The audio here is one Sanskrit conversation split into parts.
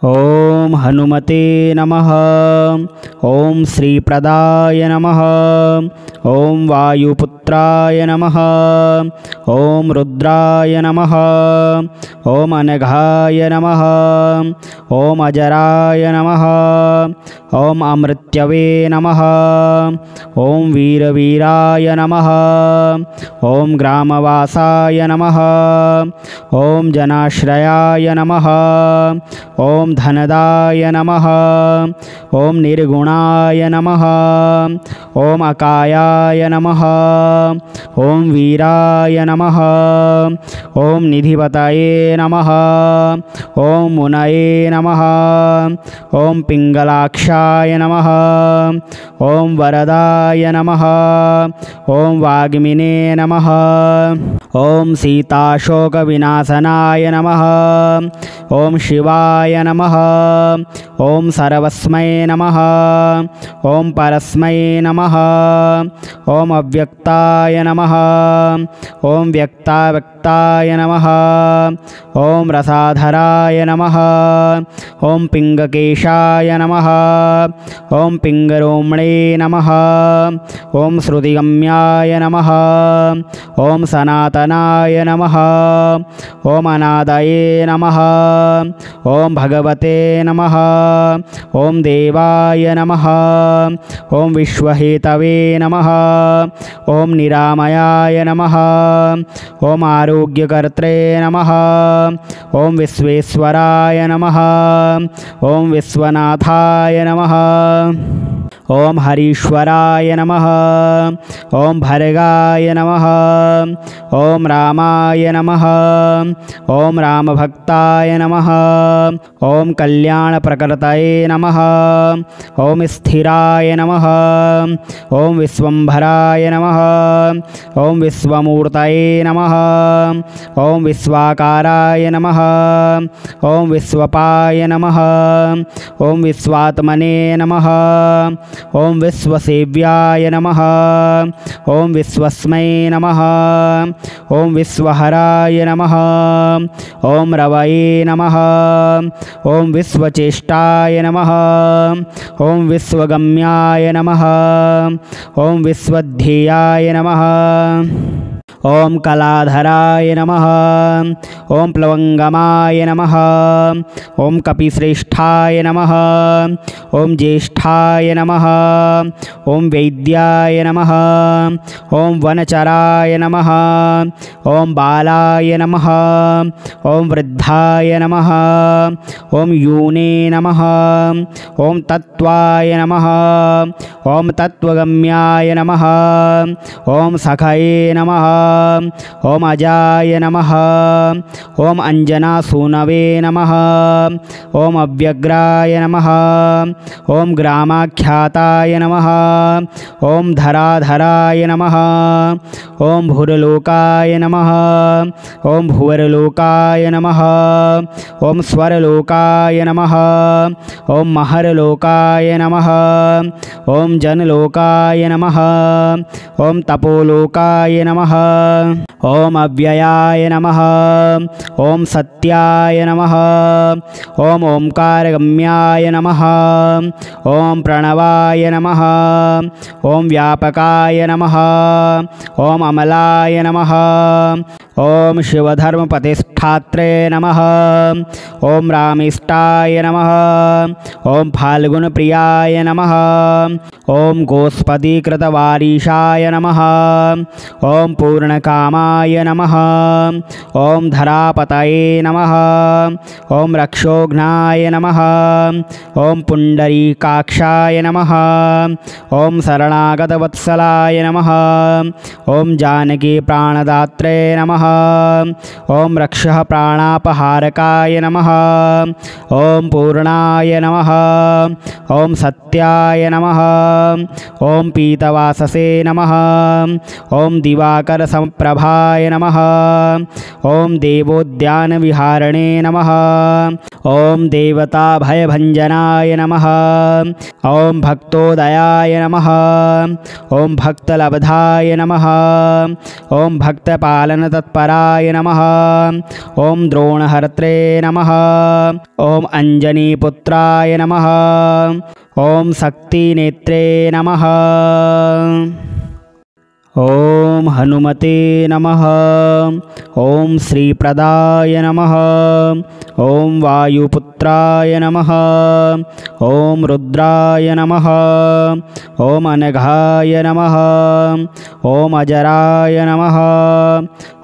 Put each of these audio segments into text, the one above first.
ओम हनुमते नमः। ओम श्रीप्रदाय नमः। ओम वायुपुत्राय नमः। ओम रुद्राय नमः। ओम अनघाय नमः। ओम अजराय नमः। ओम अमृत्यवे नमः। ओम वीरवीराय नमः। ओम ग्रामवासाय नमः। ओम जनाश्रयाय नमः। ओम धनदाय नमः। ओम निर्गुणाय नमः। ओम अकायाय नमः। ओम वीराय नमः। ओम निधिपतये नमः। ओम मुनये नमः। ओम पिंगलाक्षाय नमः। ओम वरदाय नमः। ओम वाग्मिने नमः। ओम सीताशोकविनाशनाय नमः। ओम शिवाय नमः। ओम सर्वस्मै नमः। ओम परस्मै नमः। ओम अव्यक्ताय नमः। ओम व्यक्ताव्यक्ताय नमः। ओम रसाधराय नमः। ओम पिंगकेशाय नमः। ओम पिंगरोमणे नमः। ओम श्रुतिगम्याय नमः। ओम सनातनाय नमः। ओम अनादये नमः। ओम भगवते नमः। ओम देवाय नमः। ओम विश्वहेतवे नमः। ओम निरामयाय नमः। ओम आरोग्यकर्त्रे नमः। ओम विश्वेश्वराय नमः। ओम विश्वनाथाय नमः। ओम हरीश्वराय नमः। ओम भर्गाय नमः। ओम रामाय नमः। ओम रामभक्ताय नमः। ओम कल्याणप्रकृतये नमः। ओम स्थिराय नमः। ओम विश्वम्भराय नमः। ओम विश्वमूर्तये नमः। ओम विश्वाकाराय नमः। ओम विश्वपाय नमः। ओम विश्वात्मने नमः। ओम विश्वसेव्याय नमः। ओम विश्वस्मै नमः। ओम विश्वहराय नमः। ओम रवये नमः। ओम विश्वचेष्टाय नमः। ओम विश्वगम्याय नमः। ओम विश्वध्येयाय नमः। ओम कलाधराय नमः। ओम प्लवंगमाय नमः। ओम कपिश्रेष्ठाय नमः। ओम ज्येष्ठाय नमः। ओम वैद्याय नमः। ओम वनचराय नमः। ओम बालाय नमः। ओम वृद्धाय नमः। ओम यूने नमः। ओम तत्त्वाय नमः। ओम तत्त्वगम्याय नमः। ओम सखये नमः। ओम अजाय नमः। ओम अंजनासूनवे नमः। ओम अव्यग्राय नमः। ओम ग्रामाख्याताय नमः। ओम धराधराय नमः। ओम भूरलोकाय नमः। ओम भुवरलोकाय नमः। ओम स्वरलोकाय नमः। ओम महरलोकाय नमः। ओम जनलोकाय नमः। ओम तपोलोकाय नमः। ओम अव्ययाय नमः। ओम सत्याय नमः। ओम ओंकारगम्याय नमः। ओम प्रणवाय नमः। ओम व्यापकाय नमः। ओम अमलाय नमः। ओम शिवधर्मप्रतिष्ठात्रे नमः। ओम रामिष्टाय नमः। ओम फाल्गुनप्रियाय नमः। ओम गोस्पदीकृतवारीशाय नमः। ओम पूर्णकामाय नमः। ओम धरापतये नमः। ओम रक्षोघ्नाय नमः। ओम पुंडरीकाक्षाय नमः। ओम शरणागतवत्सलाय नमः। ओम जानकी प्राणदात्रे नमः। ओम रक्षः प्राणापहारकाय नमः। ओम पूर्णाय नमः। ओम सत्याय नमः। ओम पीतवाससे नमः। ओम दिवाकर समप्रभाय नमः। ओम देवोद्यानविहारिणे नमः। ओम देवता भयभंजनाय नमः। ओम भक्तोदयाय नमः। ओम भक्तलब्धाय नमः। ओम भक्तपालनतत्पराय द्वारपराय नमः। ॐ द्रोणहर्त्रे नमः। ॐ अञ्जनीपुत्राय नमः। ॐ शक्तिनेत्रे नमः। ॐ हनुमते नमः। ॐ श्रीप्रदाय नमः। ॐ वायुपुत्राय नमः। ॐ रुद्राय नमः। ॐ अनघाय नमः। ॐ अजराय नमः।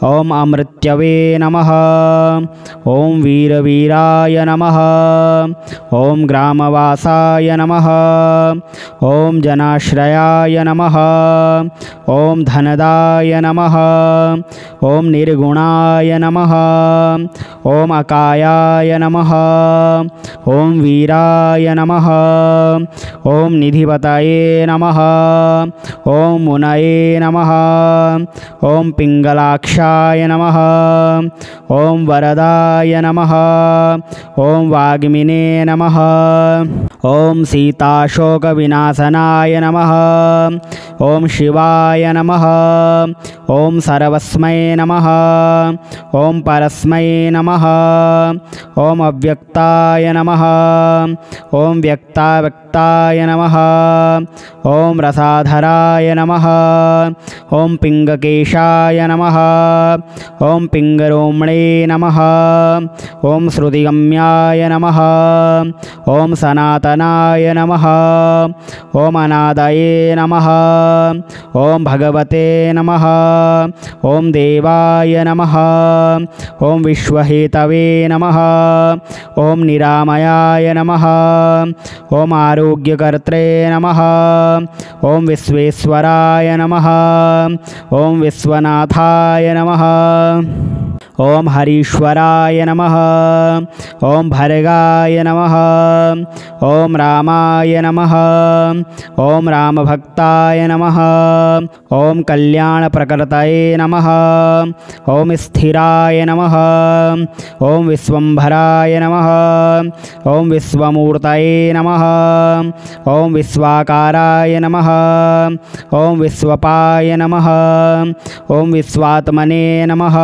ॐ अमृत्यवे नमः। ॐ वीरवीराय नमः। ॐ ग्रामवासाय नमः। ॐ जनाश्रयाय नमः। ॐ धनदाय नमः। ॐ निर्गुणाय नमः। ॐ अकायाय नमः। ॐ वीराय नमः। ॐ निधिपतये नमः। ॐ मुनये नमः। ॐ पिङ्गलाक्षाय नमः। ॐ वरदाय नमः। ॐ वाग्मिने नमः। ॐ सीताशोकविनाशनाय नमः। ॐ शिवाय नमः। ॐ सर्वस्मै नमः। ॐ परस्मै नमः। ॐ अव्यक्ताय नमः। ॐ व्यक्ताव्यक्ताय नमः। ॐ रसाधराय नमः। ॐ पिङ्गकेशाय नमः। ॐ पिङ्गरोम्णे नमः। ॐ श्रुतिगम्याय नमः। ॐ सनातनाय नमः। ॐ अनादये नमः। ॐ भगवते नमः। ॐ देवाय नमः। ॐ विश्वहेतवे नमः। ॐ निरामयाय नमः। ॐ आरोग्यकर्त्रे नमः। ॐ विश्वेश्वराय नमः। ॐ विश्वनाथाय नमः। ॐ हरीश्वराय नमः। ॐ भर्गाय नमः। ॐ रामाय नमः। ॐ रामभक्ताय नमः। ॐ कल्याणप्रकृतये नमः। ॐ स्थिराय नमः। ॐ विश्वम्भराय नमः। ॐ विश्वमूर्तये नमः। ॐ विश्वाकाराय नमः। ॐ विश्वपाय नमः। ॐ विश्वात्मने नमः।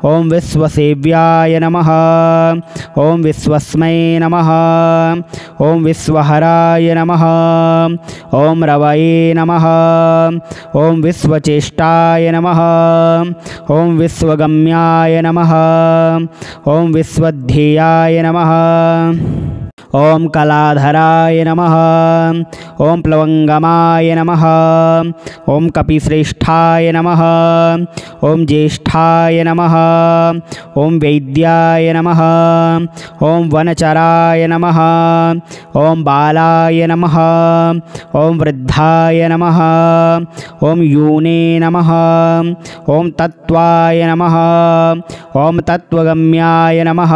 ॐ विश्वसेव्याय नमः। ॐ विश्वस्मै नमः। ॐ विश्वहराय नमः। ॐ रवये नमः। ॐ विश्वचेष्टाय नमः। ॐ विश्वगम्याय नमः। ॐ विश्वध्येयाय नमः। ॐ कलाधराय नमः। ॐ प्लवङ्गमाय नमः। ॐ कपिश्रेष्ठाय नमः। ॐ ज्येष्ठाय नमः। ॐ वैद्याय नमः। ॐ वनचराय नमः। ॐ बालाय नमः। ॐ वृद्धाय नमः। ॐ यूने नमः। ॐ तत्त्वाय नमः। ॐ तत्त्वगम्याय नमः।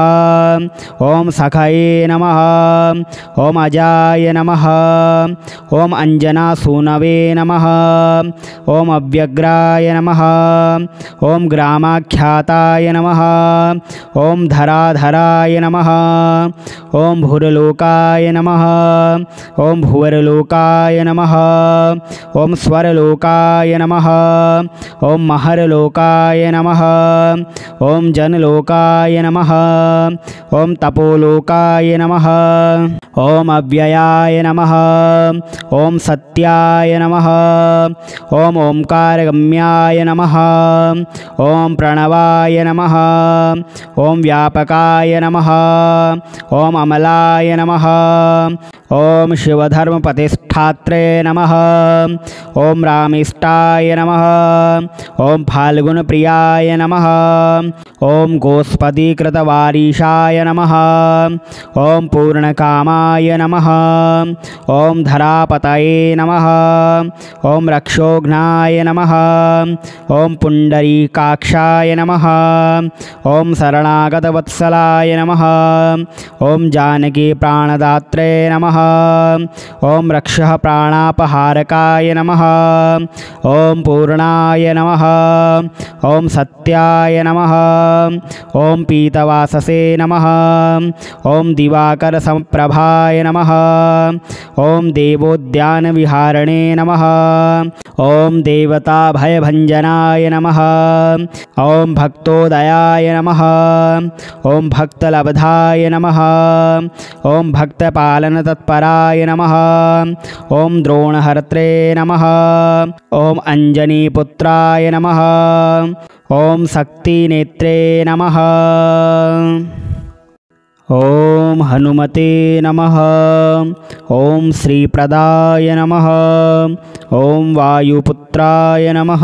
ॐ सखये नमः। ॐ अजाय नमः। ॐ अञ्जनासूनवे नमः। ॐ अव्यग्राय नमः। ॐ ग्रामाख्याताय नमः। ॐ धराधराय नमः। ॐ भूर्लोकाय नमः। ॐ भुवर्लोकाय नमः। ॐ स्वरलोकाय नमः। ॐ महर्लोकाय नमः। ॐ जनलोकाय नमः। ॐ तपोलोकाय नमः। ॐ अव्ययाय नमः। ॐ सत्याय नमः। ॐ ओंकारगम्याय नमः। ॐ प्रणवाय नमः। ॐ व्यापकाय नमः। ॐ अमलाय नमः। ॐ शिवधर्मप्रतिष्ठात्रे नमः। ॐ रामिष्टाय नमः। ॐ फाल्गुनप्रियाय नमः। ॐ गोस्पदीकृतवारीशाय नमः। ॐ पूर्णकामाय नमः। ॐ धरापतये नमः। ॐ रक्षोघ्नाय नमः। ॐ पुण्डरीकाक्षाय नमः। ॐ शरणागतवत्सलाय नमः। ॐ जानकी प्राणदात्रे नमः। ॐ रक्षः मोक्षः प्राणापहारकाय नमः। ॐ पूर्णाय नमः। ॐ सत्याय नमः। ॐ पीतवाससे नमः। ॐ दिवाकरसमप्रभाय नमः। ॐ देवोद्यानविहारिणे नमः। ॐ देवताभयभञ्जनाय नमः। ॐ भक्तोदयाय नमः। ॐ भक्तलब्धाय नमः। ॐ भक्तपालनतत्पराय नमः। ॐ द्रोणहर्त्रे नमः। ॐ अञ्जनीपुत्राय नमः। ॐ शक्तिनेत्रे नमः। ॐ हनुमते नमः। ॐ श्रीप्रदाय नमः। ॐ वायुपुत्राय नमः।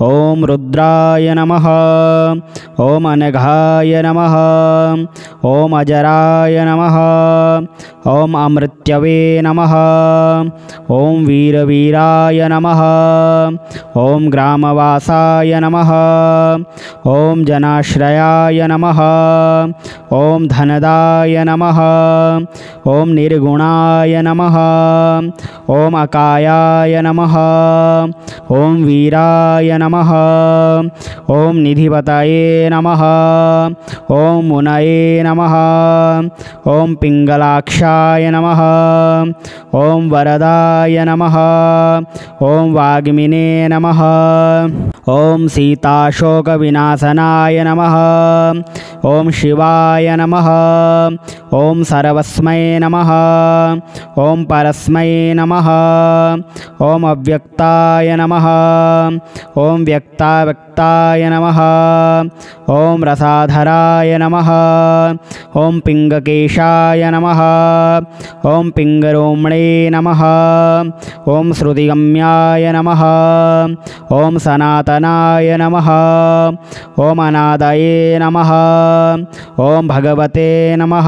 ॐ रुद्राय नमः। ॐ अनघाय नमः। ॐ अजराय नमः। ॐ अमृत्यवे नमः। ॐ वीरवीराय नमः। ॐ ग्रामवासाय नमः। ॐ जनाश्रयाय नमः। ॐ धनदाय नमः। ॐ निर्गुणाय नमः। ॐ अकायाय नमः। ॐ वीराय नमः। ॐ निधिपतये नमः। ॐ मुनये नमः। ॐ पिङ्गलाक्षाय नमः। ॐ वरदाय नमः। ॐ वाग्मिने नमः। ॐ सीताशोकविनाशनाय नमः। ॐ शिवाय नमः। ॐ सर्वस्मै नमः। ॐ परस्मै नमः। ॐ अव्यक्ताय नमः। ॐ व्यक्ताव्यक्ताय नमः। ॐ रसाधराय नमः। ॐ पिङ्गकेशाय नमः। ॐ पिङ्गरोमणे नमः। ॐ श्रुतिगम्याय नमः। ॐ सनातनाय नमः। ॐ अनादये नमः। ॐ भगवते नमः।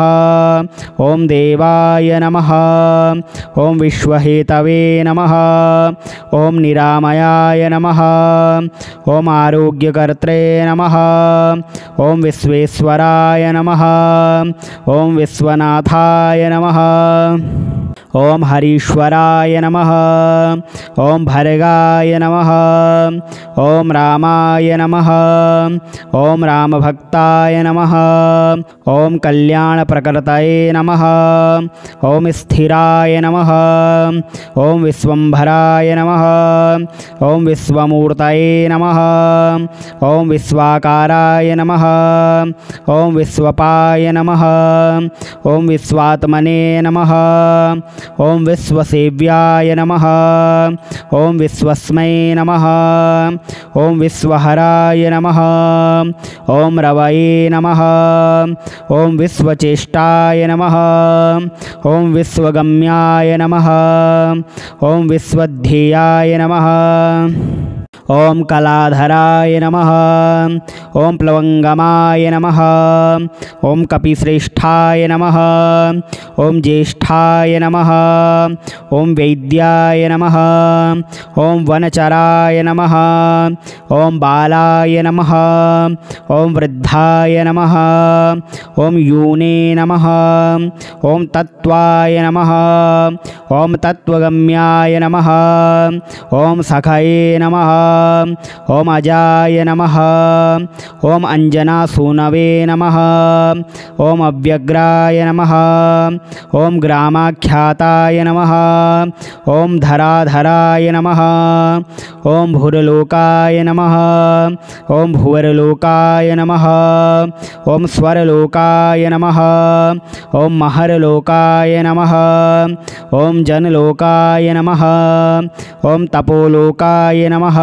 ॐ देवाय नमः। ॐ विश्वहेतवे नमः। ॐ निरामयाय नमः। ॐ आरोग्यकर्त्रे नमः। ॐ विश्वेश्वराय नमः। ॐ विश्वनाथाय नमः। ॐ हरीश्वराय नमः। ॐ भर्गाय नमः। ॐ रामाय नमः। ॐ रामभक्ताय नमः। ॐ कल्याणप्रकृतये नमः। ॐ स्थिराय नमः। ॐ विश्वम्भराय नमः। ॐ विश्वमूर्तये नमः। ॐ विश्वाकाराय नमः। ॐ विश्वपाय नमः। ॐ विश्वात्मने नमः। ॐ विश्वसेव्याय नमः। ॐ विश्वस्मै नमः। ॐ विश्वहराय नमः। ॐ रवये नमः। ॐ विश्वचेष्टाय नमः। ॐ विश्वगम्याय नमः। ॐ विश्वध्येयाय नमः। ॐ कलाधराय नमः। ॐ प्लवङ्गमाय नमः। ॐ कपिश्रेष्ठाय नमः। ॐ ज्येष्ठाय नमः। ॐ वैद्याय नमः। ॐ वनचराय नमः। ॐ बालाय नमः। ॐ वृद्धाय नमः। ॐ यूने नमः। ॐ तत्त्वाय नमः। ॐ तत्त्वगम्याय नमः। ॐ सखये नमः। ॐ अजाय नमः। ॐ अञ्जनासूनवे नमः। ॐ अव्यग्राय नमः। ॐ ग्रामाख्याताय नमः। ॐ धराधराय नमः। ॐ भूर्लोकाय नमः। ॐ भुवरलोकाय नमः। ॐ स्वरलोकाय नमः। ॐ महरलोकाय नमः। ॐ जनलोकाय नमः। ॐ तपोलोकाय नमः।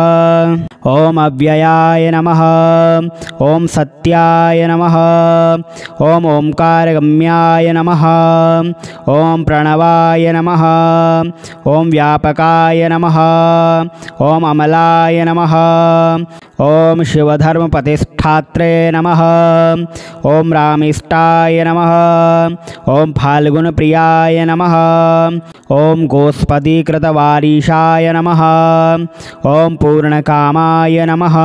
ॐ अव्ययाय नमः। ॐ सत्याय नमः। ॐ ओंकारगम्याय नमः। ॐ प्रणवाय नमः। ॐ व्यापकाय नमः। ॐ अमलाय नमः। ॐ शिवधर्मप्रतिष्ठात्रे नमः। ॐ रामिष्ठाय नमः। ॐ फाल्गुनप्रियाय नमः। ॐ गोस्पदीकृतवारीशाय नमः। ॐ पूर्ण पूर्णकामाय नमः।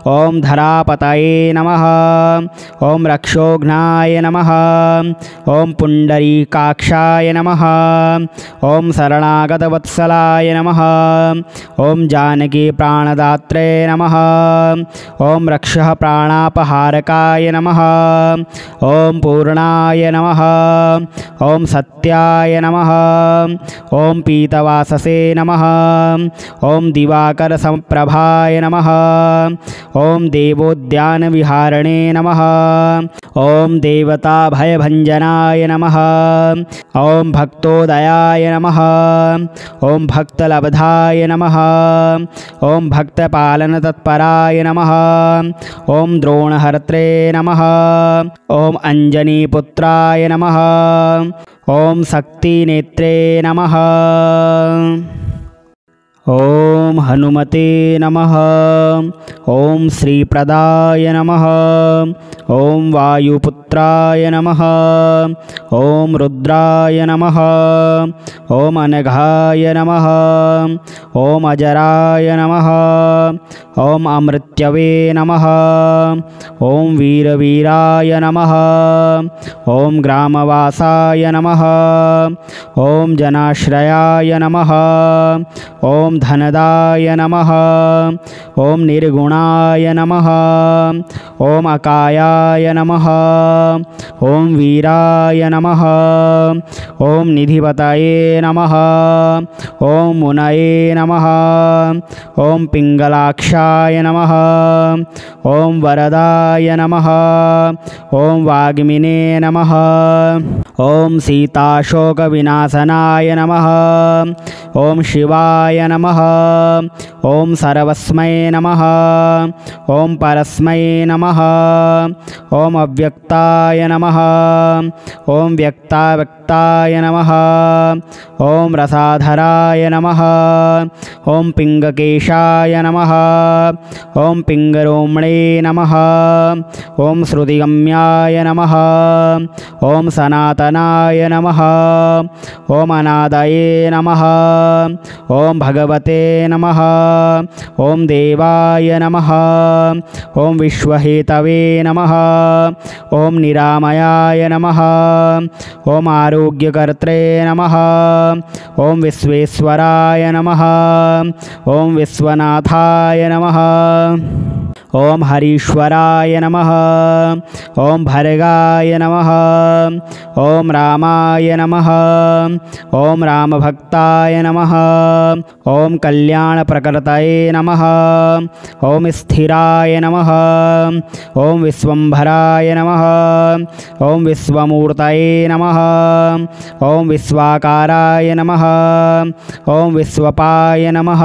ॐ धरापतये नमः। ॐ रक्षोघ्नाय नमः। ॐ पुण्डरीकाक्षाय नमः। ॐ शरणागतवत्सलाय नमः। ॐ जानकी प्राणदात्रे नमः। ॐ रक्षः प्राणापहारकाय नमः। ॐ पूर्णाय नमः। ॐ सत्याय नमः। ॐ पीतवाससे नमः। ॐ दिवाकरसमप्रभाय नमः। ॐ देवोद्यानविहारिणे नमः। ॐ देवताभयभञ्जनाय नमः। ॐ भक्तोदयाय नमः। ॐ भक्तलब्धाय नमः। ॐ भक्तपालनतत्पराय नमः। ॐ द्रोणहर्त्रे नमः। ॐ अञ्जनीपुत्राय नमः। ॐ शक्तिनेत्रे नमः। ॐ हनुमते नमः। ॐ श्रीप्रदाय नमः। ॐ वायुपुत्राय नमः। ॐ रुद्राय नमः। ॐ अनघाय नमः। ॐ अजराय नमः। ॐ अमृत्यवे नमः। ॐ वीरवीराय नमः। ॐ ग्रामवासाय नमः। ॐ जनाश्रयाय नमः। ॐ धनदाय नमः। ॐ निर्गुणाय नमः। ॐ अकायाय नमः। ॐ वीराय नमः। ॐ निधिपतये नमः। ॐ मुनये नमः। ॐ पिङ्गलाक्षाय नमः। ॐ वरदाय नमः। ॐ वाग्मिने नमः। ॐ सीताशोकविनाशनाय नमः। ॐ शिवाय नमः। ॐ सर्वस्मै नमः। ॐ परस्मै नमः। ॐ अव्यक्ताय नमः। ॐ व्यक्ताव्यक्ताय नमः। ॐ रसाधराय नमः। ॐ पिङ्गकेशाय नमः। ॐ पिङ्गरोमणे नमः। ॐ श्रुतिगम्याय नमः। ॐ सनातनाय नमः। ॐ अनादये नमः। ॐ भगवते नमः। ॐ देवाय नमः। ॐ विश्वहेतवे नमः। ॐ निरामयाय नमः। ॐ आरोग्यकर्त्रे नमः। ॐ विश्वेश्वराय नमः। ॐ विश्वनाथाय नमः। ॐ हरीश्वराय नमः। ॐ भर्गाय नमः। ॐ रामाय नमः। ॐ रामभक्ताय नमः। ॐ कल्याणप्रकृतये नमः। ॐ स्थिराय नमः। ॐ विश्वम्भराय नमः। ॐ विश्वमूर्तये नमः। ॐ विश्वाकाराय नमः। ॐ विश्वपाय नमः।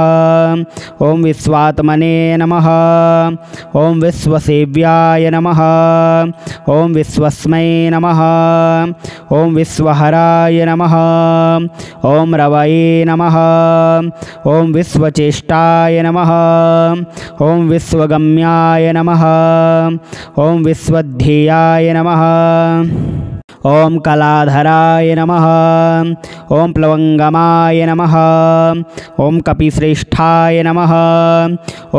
ॐ विश्वात्मने नमः। ॐ विश्वसेव्याय नमः। ॐ विश्वस्मै नमः। ॐ विश्वहराय नमः। ॐ रवये नमः। ॐ विश्वचेष्टाय नमः। ॐ विश्वगम्याय नमः। ॐ विश्वध्येयाय नमः। ॐ कलाधराय नमः। ॐ प्लवङ्गमाय नमः। ॐ कपिश्रेष्ठाय नमः।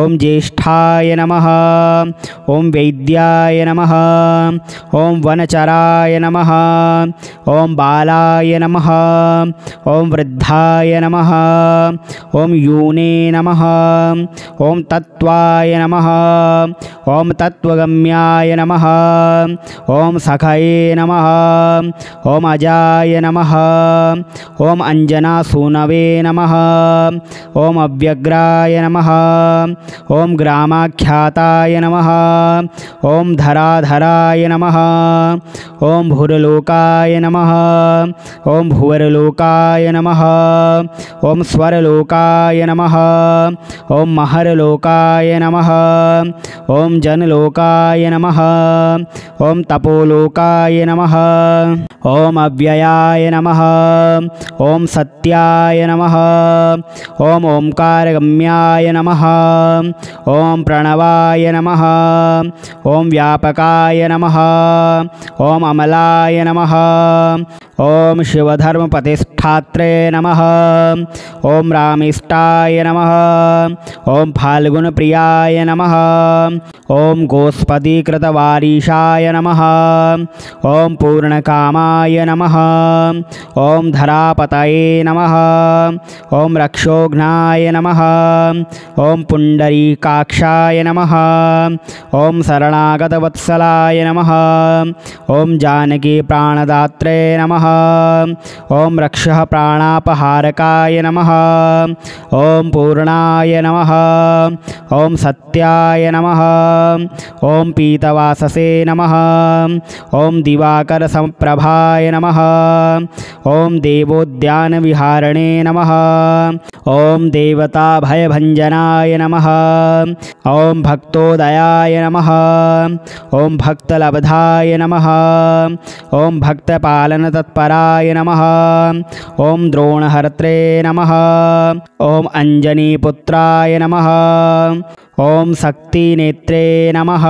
ॐ ज्येष्ठाय नमः। ॐ वैद्याय नमः। ॐ वनचराय नमः। ॐ बालाय नमः। ॐ वृद्धाय नमः। ॐ यूने नमः। ॐ तत्त्वाय नमः। ॐ तत्त्वगम्याय नमः। ॐ सखये नमः। ॐ अजाय नमः। ॐ अञ्जनासूनवे नमः। ॐ अव्यग्राय नमः। ॐ ग्रामाख्याताय नमः। ॐ धराधराय नमः। ॐ भूर्लोकाय नमः। ॐ भुवर्लोकाय नमः। ॐ स्वरलोकाय नमः। ॐ महर्लोकाय नमः। ॐ जनलोकाय नमः। ॐ तपोलोकाय नमः। ॐ अव्ययाय नमः। ॐ सत्याय नमः। ॐ ओंकारगम्याय नमः। ॐ प्रणवाय नमः। ॐ व्यापकाय नमः। ॐ अमलाय नमः। ॐ शिवधर्मप्रतिष्ठात्रे नमः। ॐ रामिष्ठाय नमः। ॐ फाल्गुनप्रियाय नमः। ॐ गोस्पदीकृतवारीशाय नमः। ॐ पूर्णकामाय नमः। ॐ धरापतये नमः। ॐ रक्षोघ्नाय नमः। ॐ पुण्डरीकाक्षाय नमः। ॐ शरणागतवत्सलाय नमः। ॐ जानकीप्राणदात्रे नमः। ॐ रक्षः प्राणापहारकाय नमः। ॐ पूर्णाय नमः। ॐ सत्याय नमः। ॐ पीतवाससे नमः। ॐ दिवाकरसमप्रभाय नमः। ॐ देवोद्यानविहारिणे नमः। ॐ देवताभयभञ्जनाय नमः। ॐ भक्तोदयाय नमः। ॐ भक्तलब्धाय नमः। ॐ भक्तपालनतत्पराय नमः। ॐ द्रोणहर्त्रे नमः। ॐ अञ्जनीपुत्राय नमः। ॐ शक्तिनेत्रे नमः।